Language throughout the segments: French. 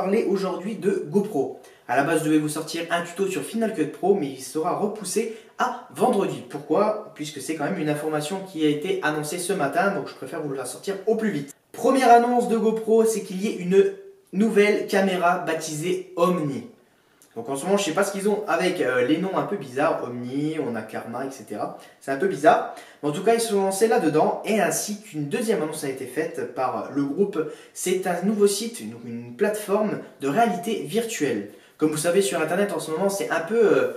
parler aujourd'hui de GoPro. À la base, je devais vous sortir un tuto sur Final Cut Pro, mais il sera repoussé à vendredi. Pourquoi? Puisque c'est quand même une information qui a été annoncée ce matin, donc je préfère vous la sortir au plus vite. Première annonce de GoPro, c'est qu'il y ait une nouvelle caméra baptisée Omni. Donc en ce moment, je ne sais pas ce qu'ils ont avec les noms un peu bizarres, Omni, on a Karma, etc. C'est un peu bizarre. Mais en tout cas, ils se sont lancés là-dedans et ainsi qu'une deuxième annonce a été faite par le groupe. C'est un nouveau site, une plateforme de réalité virtuelle. Comme vous savez, sur Internet en ce moment, c'est un peu...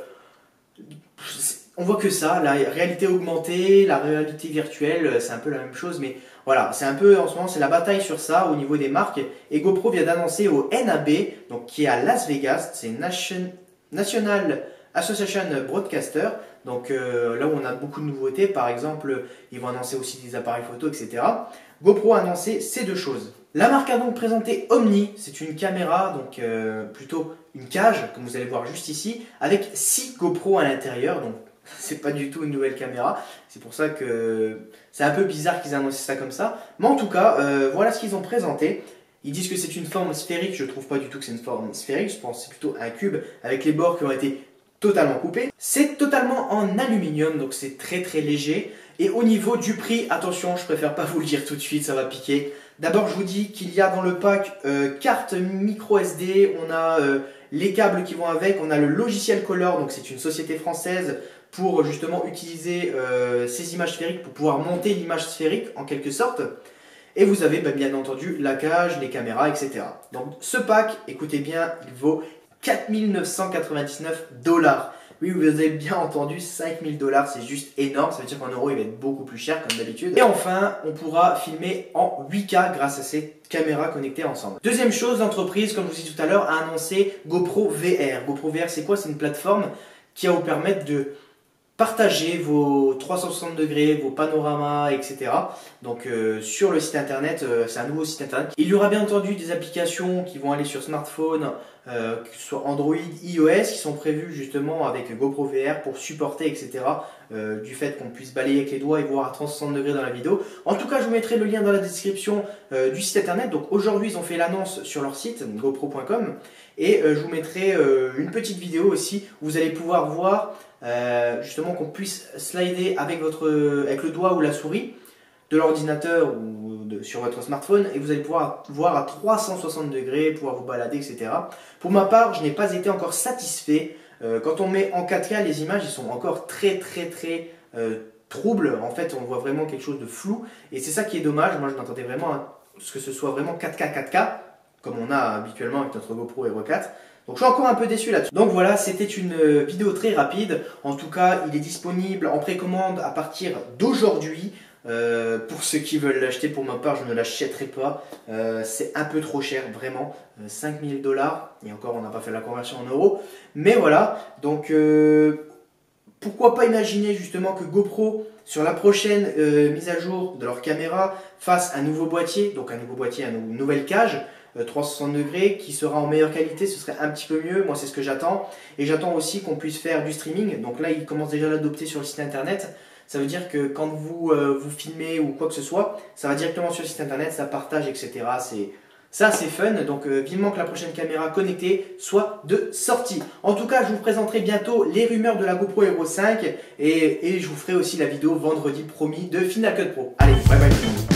on voit que ça, la réalité augmentée, la réalité virtuelle, c'est un peu la même chose, mais voilà, c'est un peu en ce moment, c'est la bataille sur ça au niveau des marques. Et GoPro vient d'annoncer au NAB, donc qui est à Las Vegas, c'est National Association Broadcaster, donc là où on a beaucoup de nouveautés, par exemple, ils vont annoncer aussi des appareils photo, etc. GoPro a annoncé ces deux choses. La marque a donc présenté Omni, c'est une caméra, donc plutôt une cage, comme vous allez voir juste ici, avec 6 GoPro à l'intérieur, donc c'est pas du tout une nouvelle caméra, c'est pour ça que c'est un peu bizarre qu'ils aient annoncé ça comme ça, mais en tout cas, voilà ce qu'ils ont présenté. Ils disent que c'est une forme sphérique, je trouve pas du tout que c'est une forme sphérique, je pense que c'est plutôt un cube avec les bords qui ont été totalement coupés. C'est totalement en aluminium, donc c'est très très léger. Et au niveau du prix, attention, je préfère pas vous le dire tout de suite, ça va piquer. D'abord, je vous dis qu'il y a dans le pack carte micro SD, on a les câbles qui vont avec, on a le logiciel Color, donc c'est une société française pour justement utiliser ces images sphériques pour pouvoir monter l'image sphérique en quelque sorte. Et vous avez bien entendu la cage, les caméras, etc. Donc ce pack, écoutez bien, il vaut 4 999 $. Oui, vous avez bien entendu, 5 000 $, c'est juste énorme. Ça veut dire qu'en euros, il va être beaucoup plus cher comme d'habitude. Et enfin, on pourra filmer en 8K grâce à ces caméras connectées ensemble. Deuxième chose, l'entreprise, comme je vous ai dit tout à l'heure, a annoncé GoPro VR. GoPro VR, c'est quoi? C'est une plateforme qui va vous permettre de partager vos 360 degrés, vos panoramas, etc. Donc sur le site internet, c'est un nouveau site internet. Il y aura bien entendu des applications qui vont aller sur smartphone, que ce soit Android, iOS, qui sont prévues justement avec GoPro VR pour supporter, etc. Du fait qu'on puisse balayer avec les doigts et voir à 360 degrés dans la vidéo. En tout cas, je vous mettrai le lien dans la description du site internet. Donc aujourd'hui, ils ont fait l'annonce sur leur site, gopro.com. Et je vous mettrai une petite vidéo aussi où vous allez pouvoir voir justement qu'on puisse slider avec le doigt ou la souris de l'ordinateur ou sur votre smartphone et vous allez pouvoir voir à 360 degrés, pouvoir vous balader, etc. Pour ma part, je n'ai pas été encore satisfait. Quand on met en 4K, les images ils sont encore très troubles. En fait, on voit vraiment quelque chose de flou et c'est ça qui est dommage. Moi, je m'attendais vraiment à ce que ce soit vraiment 4K, comme on a habituellement avec notre GoPro Hero 4. Donc je suis encore un peu déçu là-dessus. Donc voilà, c'était une vidéo très rapide. En tout cas, il est disponible en précommande à partir d'aujourd'hui. Pour ceux qui veulent l'acheter, pour ma part, je ne l'achèterai pas. C'est un peu trop cher, vraiment. 5 000 $. Et encore, on n'a pas fait la conversion en euros. Mais voilà, donc pourquoi pas imaginer justement que GoPro, sur la prochaine mise à jour de leur caméra, fasse un nouveau boîtier, donc un nouveau boîtier, une nouvelle cage, 360 degrés qui sera en meilleure qualité, ce serait un petit peu mieux, moi c'est ce que j'attends. Et j'attends aussi qu'on puisse faire du streaming, donc là ils commencent déjà à l'adopter sur le site internet. Ça veut dire que quand vous filmez ou quoi que ce soit, ça va directement sur le site internet, ça partage, etc. Ça c'est fun, donc vivement que la prochaine caméra connectée soit de sortie. En tout cas, je vous présenterai bientôt les rumeurs de la GoPro Hero 5 et je vous ferai aussi la vidéo vendredi promis de Final Cut Pro. Allez, bye bye tout le monde.